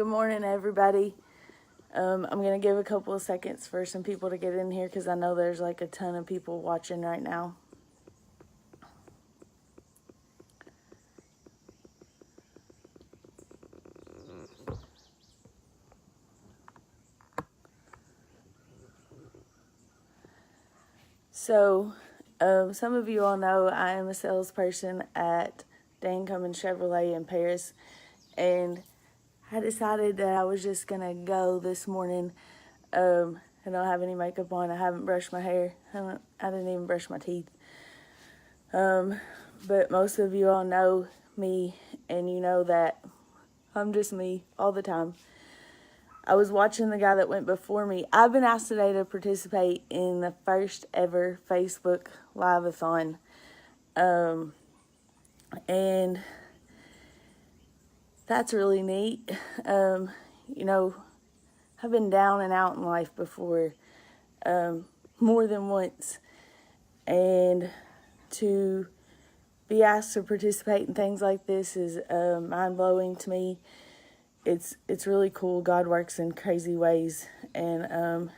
Good morning, everybody. I'm going to give a couple of seconds for some people to get in here because I know there's like a ton of people watching right now. So, some of you all know I am a salesperson at Dane Cummins Chevrolet in Paris, and I decided that I was just going to go this morning. I don't have any makeup on. I haven't brushed my hair. I didn't even brush my teeth. But most of you all know me, and you know that I'm just me all the time. I was watching the guy that went before me. I've been asked today to participate in the first ever Facebook Live-a-thon. And that's really neat. You know, I've been down and out in life before, more than once. And to be asked to participate in things like this is mind-blowing to me. It's really cool. God works in crazy ways, and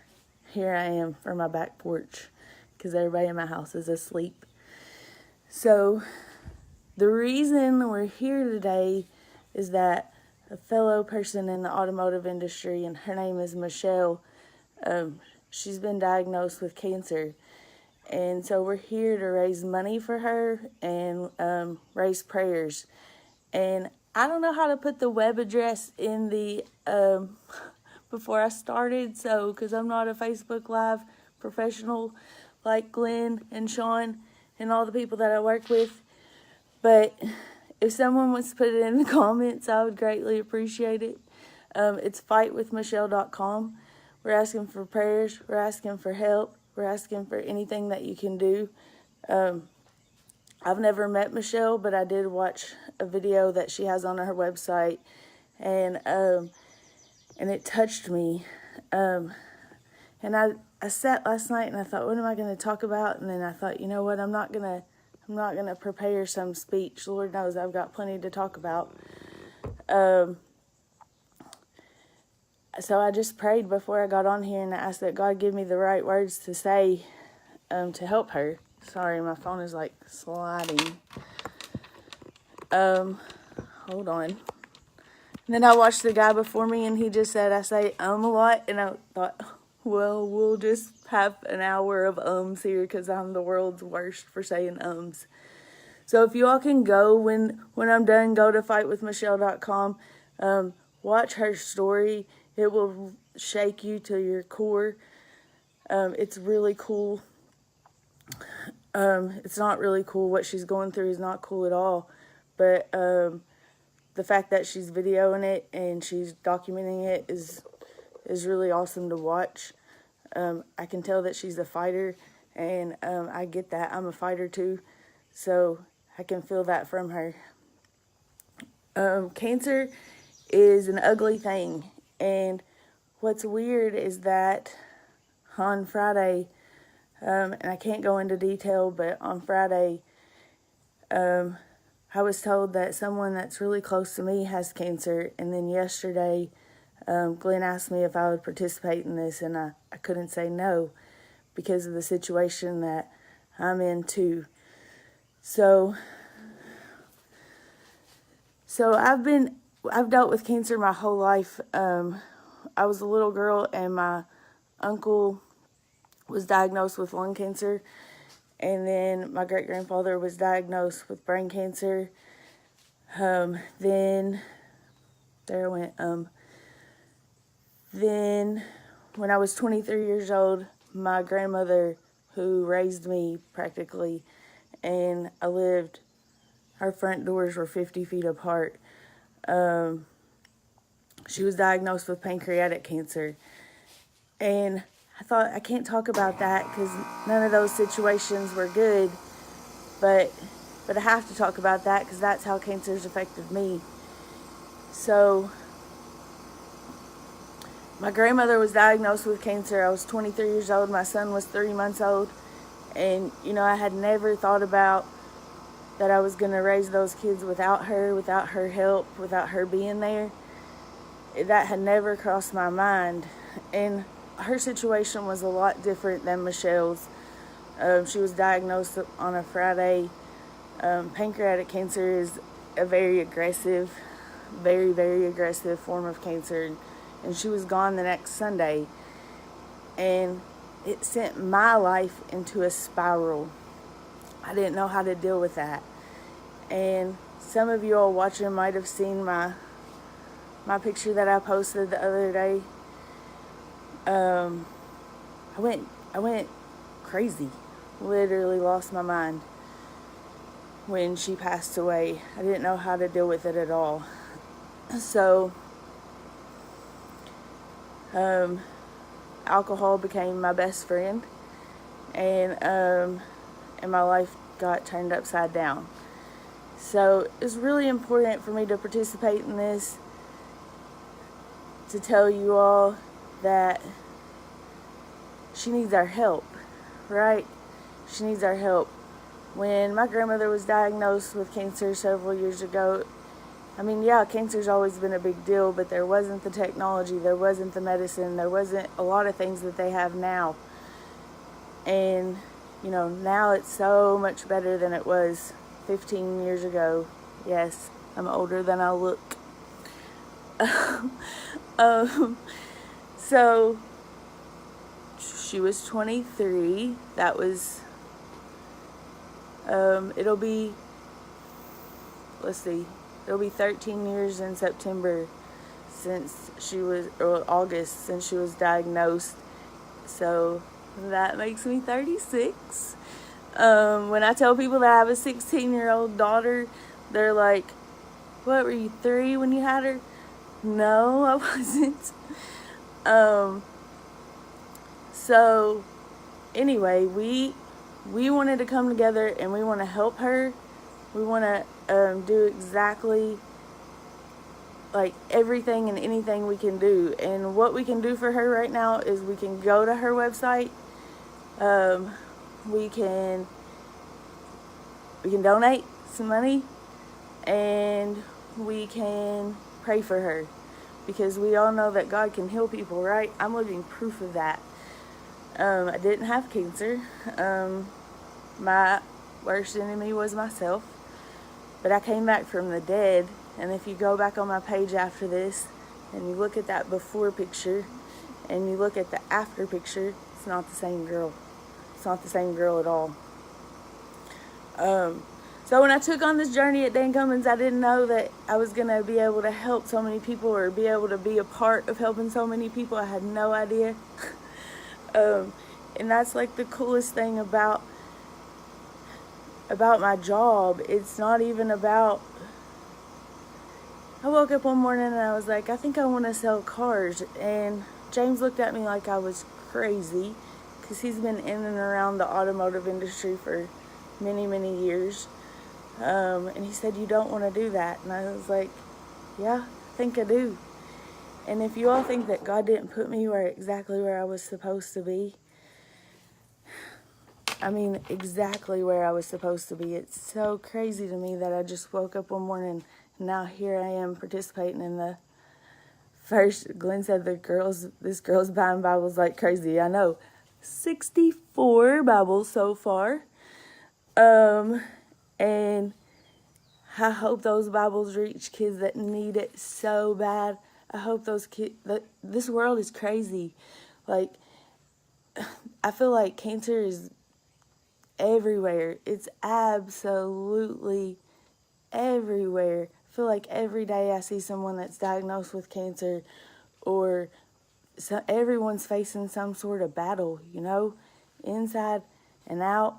here I am from my back porch because everybody in my house is asleep. So the reason we're here today is that a fellow person in the automotive industry, and her name is Michelle, she's been diagnosed with cancer. And so we're here to raise money for her and raise prayers. And I don't know how to put the web address in the before I started, so because I'm not a Facebook Live professional like Glenn and Sean and all the people that I work with. But if someone wants to put it in the comments, I would greatly appreciate it. It's fightwithmichelle.com. We're asking for prayers. We're asking for help. We're asking for anything that you can do. I've never met Michelle, but I did watch a video that she has on her website, and it touched me. And I sat last night and I thought, what am I going to talk about? And then I thought, you know what? I'm not gonna prepare some speech. Lord knows I've got plenty to talk about. So I just prayed before I got on here and I asked that God give me the right words to say to help her. Sorry, my phone is like sliding. Hold on. And then I watched the guy before me and he just said I say a lot, and I thought, well, we'll just have an hour of ums here because I'm the world's worst for saying ums. So if you all can go when I'm done, go to fightwithmichelle.com. Watch her story. It will shake you to your core. It's really cool. It's not really cool. What she's going through is not cool at all. But the fact that she's videoing it and she's documenting it is really awesome to watch. I can tell that she's a fighter, and I get that. I'm a fighter too, so I can feel that from her. Cancer is an ugly thing, and what's weird is that on Friday, and I can't go into detail, but on Friday, I was told that someone that's really close to me has cancer, and then yesterday, Glenn asked me if I would participate in this, and I couldn't say no because of the situation that I'm in too. So I've dealt with cancer my whole life. I was a little girl and my uncle was diagnosed with lung cancer, and then my great-grandfather was diagnosed with brain cancer. Then when I was 23 years old, my grandmother, who raised me practically, and our front doors were 50 feet apart. She was diagnosed with pancreatic cancer. And I thought, I can't talk about that because none of those situations were good. But I have to talk about that because that's how cancer's affected me. So my grandmother was diagnosed with cancer. I was 23 years old. My son was 3 months old. And, you know, I had never thought about that I was going to raise those kids without her help, without her being there. that had never crossed my mind. And her situation was a lot different than Michelle's. She was diagnosed on a Friday. Pancreatic cancer is a very aggressive, very, very aggressive form of cancer. And she was gone the next Sunday. And it sent my life into a spiral. I didn't know how to deal with that. And some of you all watching might have seen my picture that I posted the other day. I went crazy. Literally lost my mind when she passed away. I didn't know how to deal with it at all. So, alcohol became my best friend, and my life got turned upside down. So it's really important for me to participate in this, to tell you all that she needs our help, right? She needs our help. When my grandmother was diagnosed with cancer several years ago, I mean, yeah, cancer's always been a big deal, but there wasn't the technology, there wasn't the medicine, there wasn't a lot of things that they have now. And, you know, now it's so much better than it was 15 years ago. Yes, I'm older than I look. So, she was 23. That was, it'll be 13 years in September since she was, or August, since she was diagnosed. So that makes me 36. When I tell people that I have a 16-year-old daughter, they're like, what, were you 3 when you had her? No, I wasn't. So anyway, we wanted to come together and we want to help her. We want to do exactly like everything and anything we can do. And what we can do for her right now is we can go to her website. We can donate some money, and we can pray for her, because we all know that God can heal people, right? I'm living proof of that. I didn't have cancer. My worst enemy was myself, but I came back from the dead. And if you go back on my page after this and you look at that before picture and you look at the after picture, it's not the same girl. It's not the same girl at all. So when I took on this journey at Dan Cummins, I didn't know that I was going to be able to help so many people, or be able to be a part of helping so many people. I had no idea. And that's like the coolest thing about my job. It's not even about, I woke up one morning and I was like, I think I want to sell cars. And James looked at me like I was crazy, because he's been in and around the automotive industry for many, many years. And he said, you don't want to do that. And I was like, yeah, I think I do. And if you all think that God didn't put me exactly where I was supposed to be, I mean, exactly where I was supposed to be. It's so crazy to me that I just woke up one morning and now here I am participating in the first. Glenn said this girl's buying Bibles like crazy. I know, 64 Bibles so far. And I hope those Bibles reach kids that need it so bad. I hope those kids, this world is crazy. Like, I feel like cancer is everywhere. It's absolutely everywhere. I feel like every day I see someone that's diagnosed with cancer, or everyone's facing some sort of battle, you know, inside and out,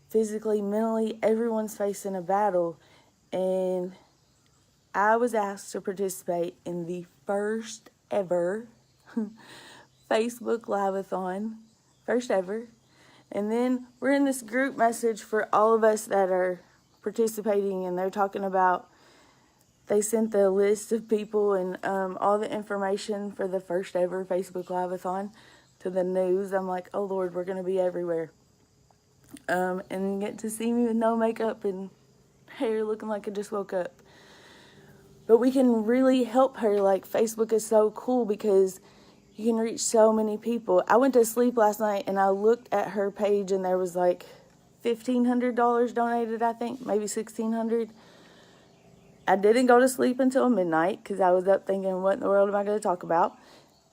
physically, mentally, everyone's facing a battle. And I was asked to participate in the first ever Facebook Live-a-thon. First ever. And then we're in this group message for all of us that are participating, and they're talking about, they sent the list of people and all the information for the first ever Facebook Live-a-thon to the news. I'm like, oh Lord, we're going to be everywhere. And get to see me with no makeup and hair looking like I just woke up. but we can really help her. Like, Facebook is so cool because you can reach so many people. I went to sleep last night and I looked at her page and there was like $1,500 donated, I think, maybe $1,600. I didn't go to sleep until midnight because I was up thinking, what in the world am I going to talk about?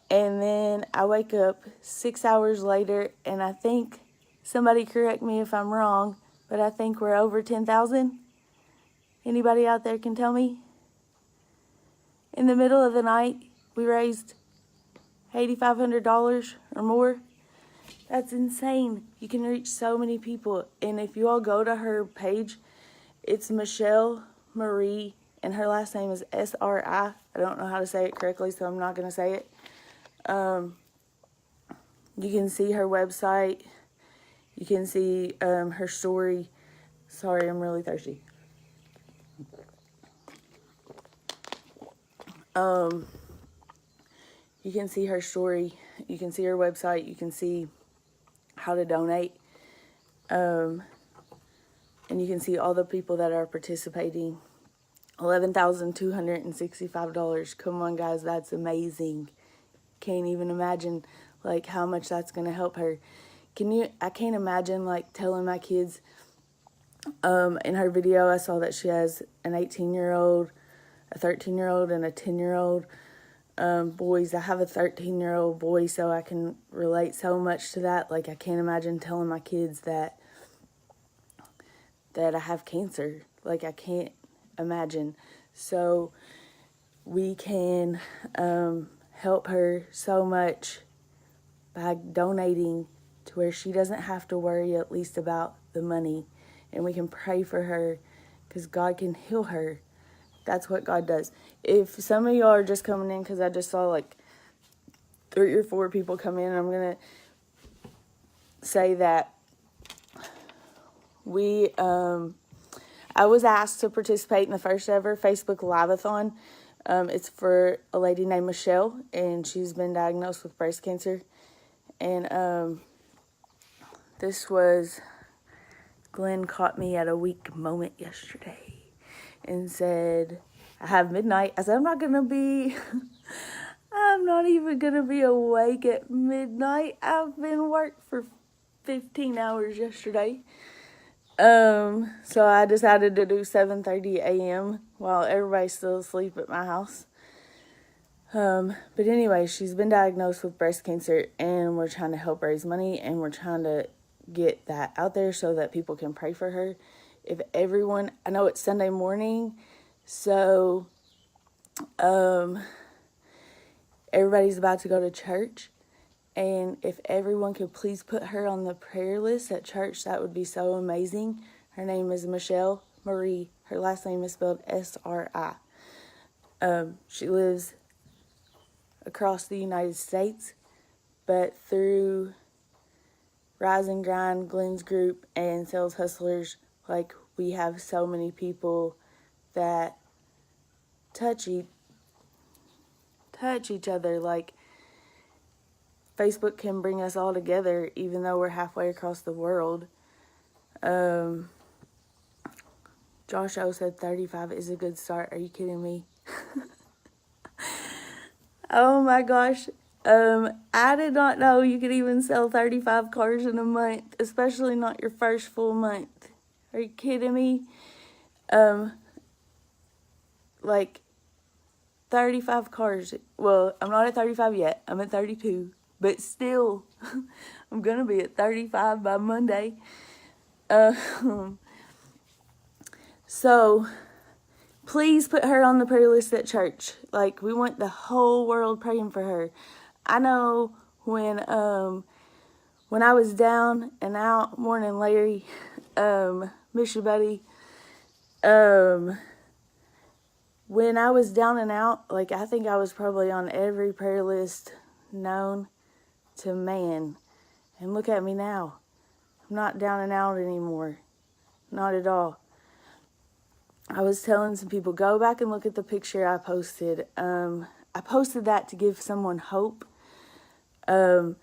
And then I wake up 6 hours later, and I think, somebody correct me if I'm wrong, but I think we're over 10,000. Anybody out there can tell me? In the middle of the night, we raised $8,500 or more. That's insane. You can reach so many people. And if you all go to her page, it's Michelle Marie, and her last name is S-R-I. I don't know how to say it correctly, so I'm not going to say it. You can see her website. You can see her story. Sorry, I'm really thirsty. You can see her story. You can see her website. You can see how to donate. And you can see all the people that are participating. $11,265. Come on, guys, that's amazing. Can't even imagine like how much that's gonna help her. I can't imagine like telling my kids. In her video, I saw that she has an 18-year-old, a 13-year-old, and a 10-year-old. Boys. I have a 13-year-old boy, so I can relate so much to that. Like, I can't imagine telling my kids that I have cancer. Like, I can't imagine. So we can help her so much by donating to where she doesn't have to worry at least about the money. And we can pray for her because God can heal her. That's what God does. If some of y'all are just coming in because I just saw like 3 or 4 people come in, I'm going to say that I was asked to participate in the first ever Facebook Live-a-thon. It's for a lady named Michelle, and she's been diagnosed with breast cancer. And Glenn caught me at a weak moment yesterday and said, I have midnight. I said, I'm not even going to be awake at midnight. I've been worked for 15 hours yesterday. So I decided to do 7:30 a.m. while everybody's still asleep at my house. But anyway, she's been diagnosed with breast cancer, and we're trying to help raise money, and we're trying to get that out there so that people can pray for her. If everyone, I know it's Sunday morning, so everybody's about to go to church, and if everyone could please put her on the prayer list at church, that would be so amazing. Her name is Michelle Marie. Her last name is spelled S-R-I. She lives across the United States, but through Rise and Grind, Glenn's group, and Sales Hustlers, like, we have so many people that touch each other. Like, Facebook can bring us all together, even though we're halfway across the world. Josh O said 35 is a good start. Are you kidding me? Oh my gosh. I did not know you could even sell 35 cars in a month, especially not your first full month. Are you kidding me? Like 35 cars. Well, I'm not at 35 yet. I'm at 32. But still, I'm going to be at 35 by Monday. So, please put her on the prayer list at church. Like, we want the whole world praying for her. I know when I was down and out, morning Larry, miss you, buddy. When I was down and out, like, I think I was probably on every prayer list known to man. And look at me now. I'm not down and out anymore. Not at all. I was telling some people, go back and look at the picture I posted. I posted that to give someone hope. You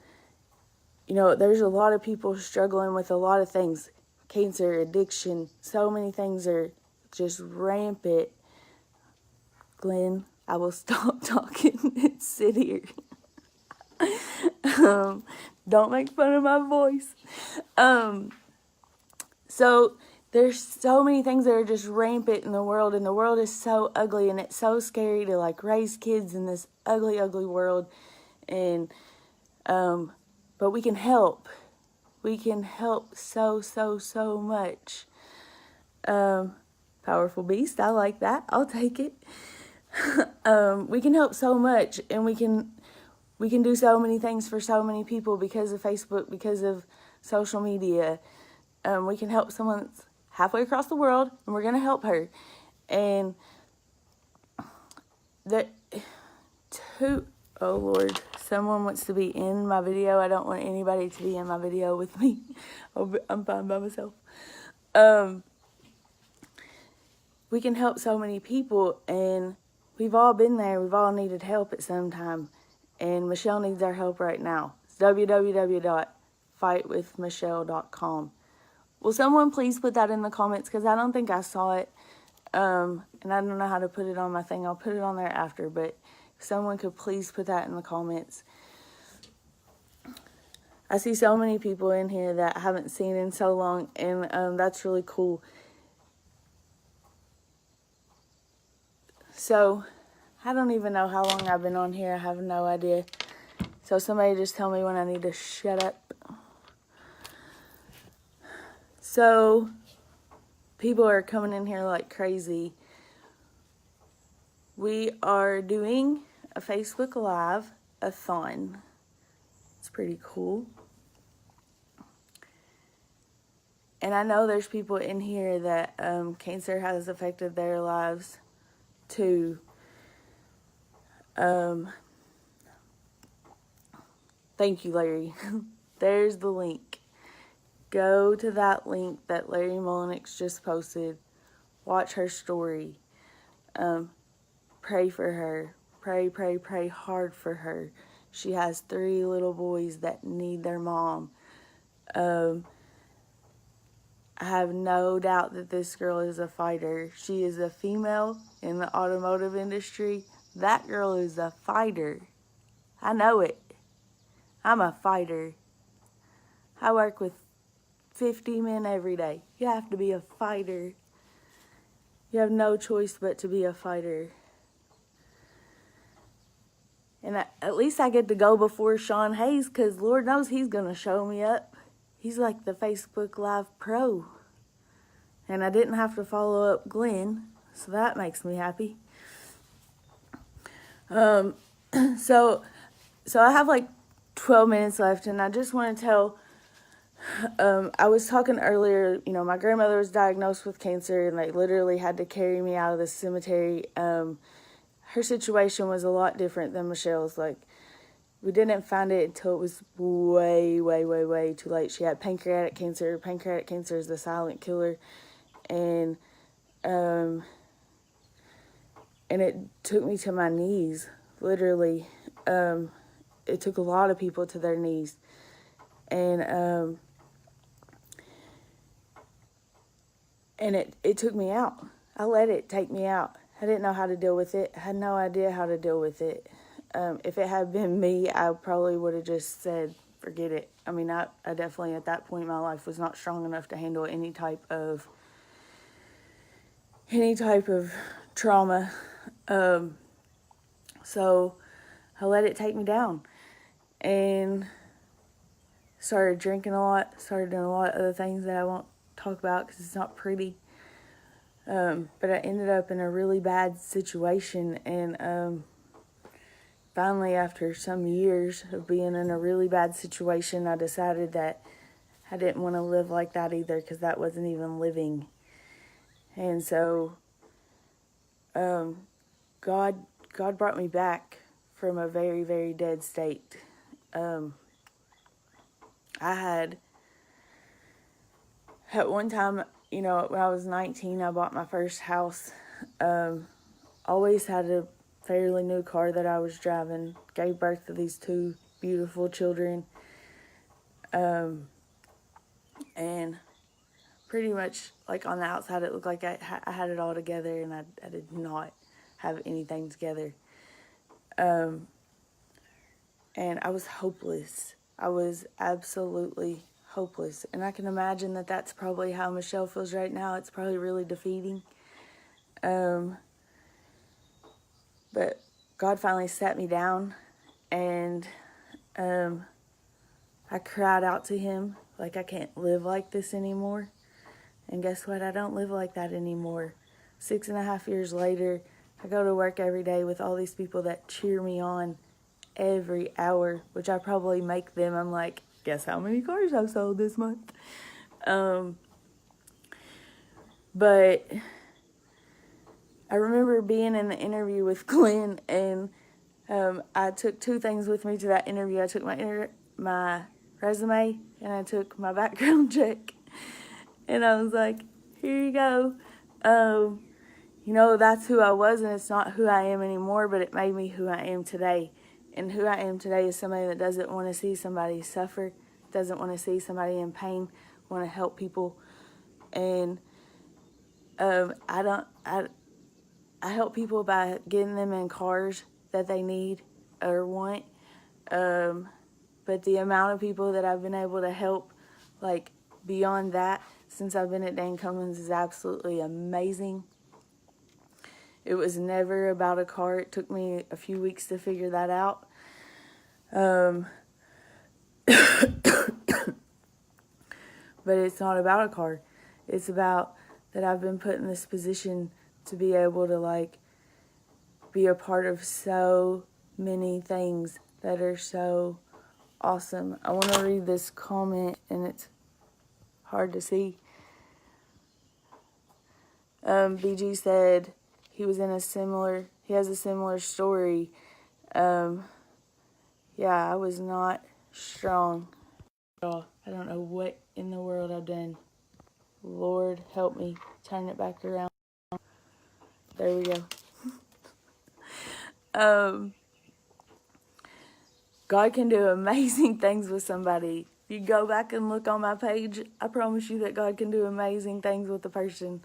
know, there's a lot of people struggling with a lot of things. Cancer, addiction, so many things are just rampant. Glenn, I will stop talking and sit here. Don't make fun of my voice. So there's so many things that are just rampant in the world, and the world is so ugly, and it's so scary to like raise kids in this ugly, ugly world. And but we can help. We can help so much. Powerful beast, I like that. I'll take it. We can help so much, and we can do so many things for so many people because of Facebook, because of social media. We can help someone that's halfway across the world, and we're going to help her. And oh Lord, someone wants to be in my video. I don't want anybody to be in my video with me. I'm fine by myself. We can help so many people, and we've all been there. We've all needed help at some time. And Michelle needs our help right now. It's www.fightwithmichelle.com. Will someone please put that in the comments, because I don't think I saw it. And I don't know how to put it on my thing. I'll put it on there after, but if someone could please put that in the comments. I see so many people in here that I haven't seen in so long, and that's really cool. So, I don't even know how long I've been on here. I have no idea. So somebody just tell me when I need to shut up. So, people are coming in here like crazy. We are doing a Facebook Live-a-thon. It's pretty cool. And I know there's people in here that cancer has affected their lives too. Thank you, Larry. There's the link. Go to that link that Larry Mullenix just posted. Watch her story. Pray for her. Pray hard for her. She has 3 little boys that need their mom. I have no doubt that this girl is a fighter. She is a female in the automotive industry. That girl is a fighter. I know it. I'm a fighter. I work with 50 men every day. You have to be a fighter. You have no choice but to be a fighter. And at least I get to go before Sean Hayes, because Lord knows he's going to show me up. He's like the Facebook Live pro. And I didn't have to follow up Glenn, so that makes me happy. So I have like 12 minutes left, and I just want to tell, I was talking earlier, my grandmother was diagnosed with cancer, and they literally had to carry me out of the cemetery. Her situation was a lot different than Michelle's. Like, we didn't find it until it was way too late. She had pancreatic cancer. Pancreatic cancer is the silent killer. And it took me to my knees, literally. It took a lot of people to their knees. And it took me out. I let it take me out. I didn't know how to deal with it. I had no idea how to deal with it. If it had been me, I probably would have just said, forget it. I mean, I definitely, at that point in my life, was not strong enough to handle any type of trauma. So I let it take me down. And started drinking a lot. Started doing a lot of other things that I won't talk about because it's not pretty. But I ended up in a really bad situation, and finally, after some years of being in a really bad situation, I decided that I didn't want to live like that either, because that wasn't even living. And so God brought me back from a very dead state. I had, at one time, when I was 19, I bought my first house. Always had a fairly new car that I was driving. Gave birth to these 2 beautiful children. And pretty much, like, on the outside, it looked like I had it all together, and I did not. have anything together. And I was hopeless. I was absolutely hopeless. And I can imagine that that's probably how Michelle feels right now. It's probably really defeating. But God finally sat me down, and I cried out to him like, I can't live like this anymore. And guess what? I don't live like that anymore. 6.5 years later, I go to work every day with all these people that cheer me on every hour, which I probably make them. I'm like, guess how many cars I've sold this month? But I remember being in the interview with Glenn, and I took 2 things with me to that interview. I took my resume, and I took my background check. And I was like, here you go. That's who I was, and it's not who I am anymore, but it made me who I am today. And who I am today is somebody that doesn't want to see somebody suffer, doesn't want to see somebody in pain, want to help people. And I help people by getting them in cars that they need or want. But the amount of people that I've been able to help, like, beyond that, since I've been at Dane Cummins, is absolutely amazing. It was never about a car. It took me a few weeks to figure that out. But it's not about a car. It's about that I've been put in this position to be able to, like, be a part of so many things that are so awesome. I want to read this comment, and it's hard to see. BG said he has a similar story. Yeah, I was not strong. I don't know what in the world I've done. Lord, help me turn it back around. There we go. God can do amazing things with somebody. If you go back and look on my page, I promise you that God can do amazing things with a person.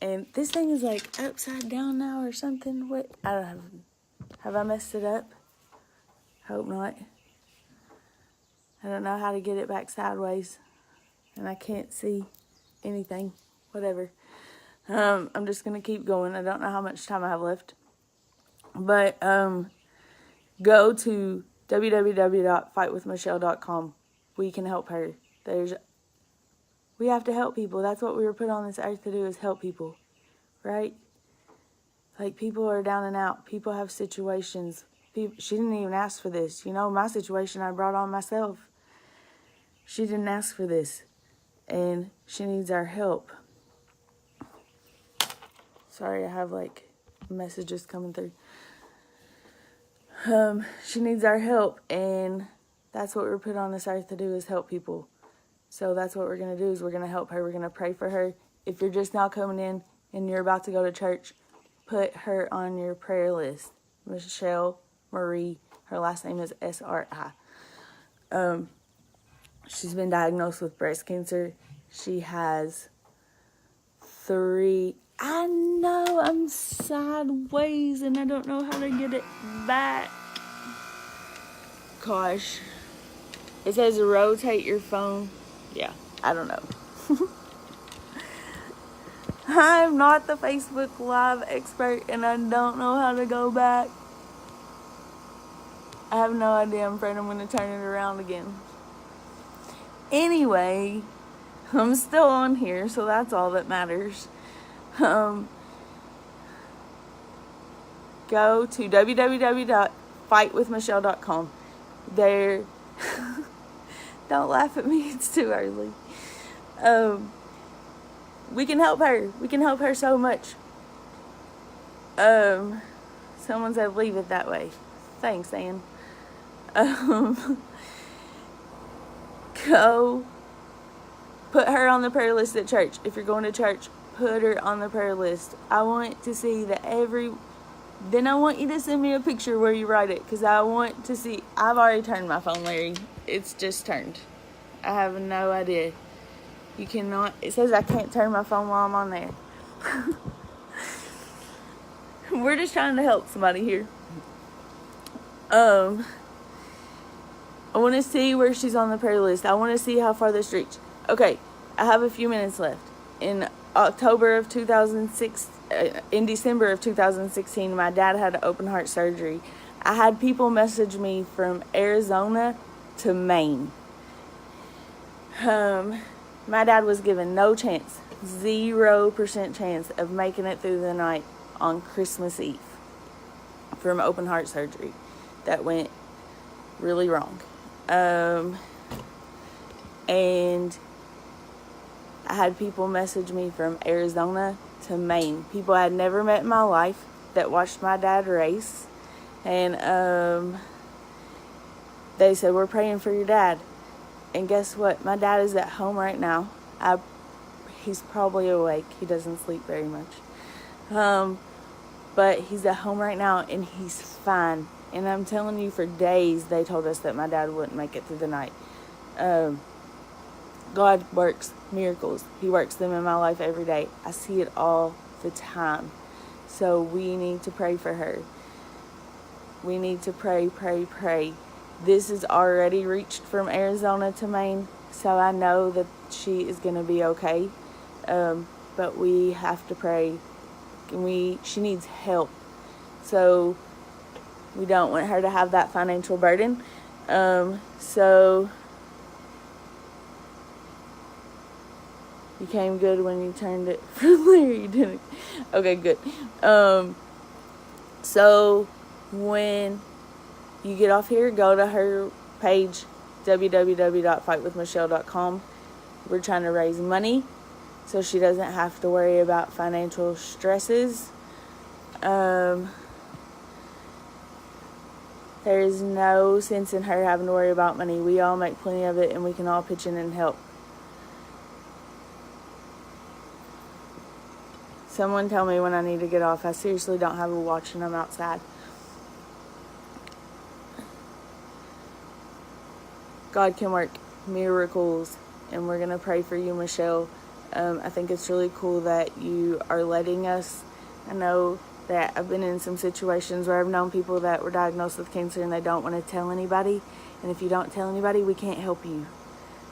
And this thing is like upside down now or something. What? I don't have I messed it up? Hope not. I don't know how to get it back sideways, and I can't see anything. Whatever. I'm just gonna keep going. I don't know how much time I have left, but go to www.fightwithmichelle.com. We can help her. We have to help people. That's what we were put on this earth to do, is help people, right? Like, people are down and out. People have situations. She didn't even ask for this. My situation I brought on myself. She didn't ask for this, and she needs our help. Sorry, I have, like, messages coming through. She needs our help, and that's what we're put on this earth to do, is help people. So that's what we're going to do, is we're going to help her. We're going to pray for her. If you're just now coming in and you're about to go to church, put her on your prayer list. Michelle Marie. Her last name is SRI. She's been diagnosed with breast cancer. She has 3... I know I'm sideways and I don't know how to get it back. Gosh. It says rotate your phone. Yeah, I don't know. I'm not the Facebook Live expert, and I don't know how to go back. I have no idea. I'm afraid I'm going to turn it around again. Anyway, I'm still on here, so that's all that matters. Go to www.fightwithmichelle.com. There. Don't laugh at me. It's too early. We can help her. We can help her so much. Someone said leave it that way. Thanks, Ann. Go put her on the prayer list at church. If you're going to church, put her on the prayer list. I want to see that then I want you to send me a picture where you write it, because I want to see. I've already turned my phone, Larry. It's just turned. I have no idea. You cannot. It says I can't turn my phone while I'm on there. We're just trying to help somebody here. I want to see where she's on the prayer list. I want to see how far this reached. Okay, I have a few minutes left. In December of 2016, my dad had open heart surgery. I had people message me from Arizona to Maine. My dad was given no chance, 0% chance of making it through the night on Christmas Eve from open heart surgery. That went really wrong. And I had people message me from Arizona to Maine. People I had never met in my life that watched my dad race. And they said, we're praying for your dad. And guess what? My dad is at home right now. He's probably awake. He doesn't sleep very much. But he's at home right now and he's fine. And I'm telling you, for days they told us that my dad wouldn't make it through the night. God works miracles. He works them in my life every day. I see it all the time. So we need to pray for her. We need to pray. This has already reached from Arizona to Maine, so I know that she is going to be okay. But we have to pray. She needs help. So we don't want her to have that financial burden. So you came good when you turned it from there. You didn't. Okay, good. So when you get off here, go to her page, www.fightwithmichelle.com. We're trying to raise money so she doesn't have to worry about financial stresses. There's no sense in her having to worry about money. We all make plenty of it, and we can all pitch in and help. Someone tell me when I need to get off. I seriously don't have a watch and I'm outside. God can work miracles, and we're going to pray for you, Michelle. I think it's really cool that you are letting us. I know that I've been in some situations where I've known people that were diagnosed with cancer and they don't want to tell anybody. And if you don't tell anybody, we can't help you.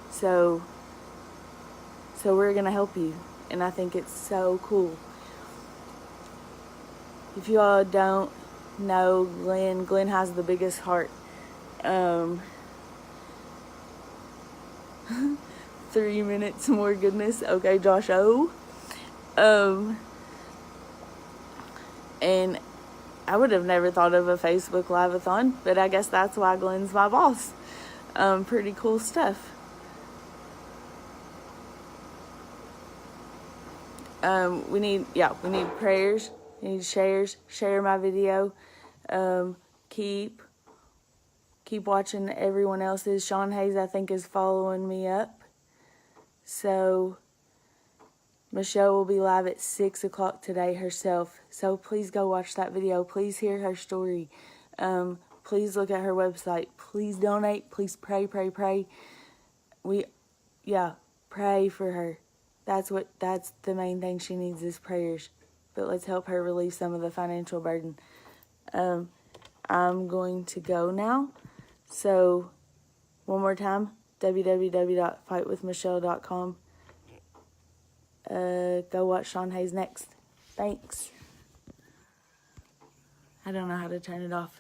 So we're going to help you. And I think it's so cool. If you all don't know Glenn has the biggest heart. 3 minutes more goodness. Okay, Josh O. And I would have never thought of a Facebook Live-a-thon, but I guess that's why Glenn's my boss. Pretty cool stuff. We need prayers. We need shares. Share my video. Keep watching everyone else's. Sean Hayes, I think, is following me up. So Michelle will be live at 6 o'clock today herself. So please go watch that video. Please hear her story. Please look at her website. Please donate. Please pray. Pray for her. That's the main thing she needs is prayers. But let's help her relieve some of the financial burden. I'm going to go now. So one more time, www.fightwithmichelle.com. Go watch Sean Hayes next. Thanks. I don't know how to turn it off.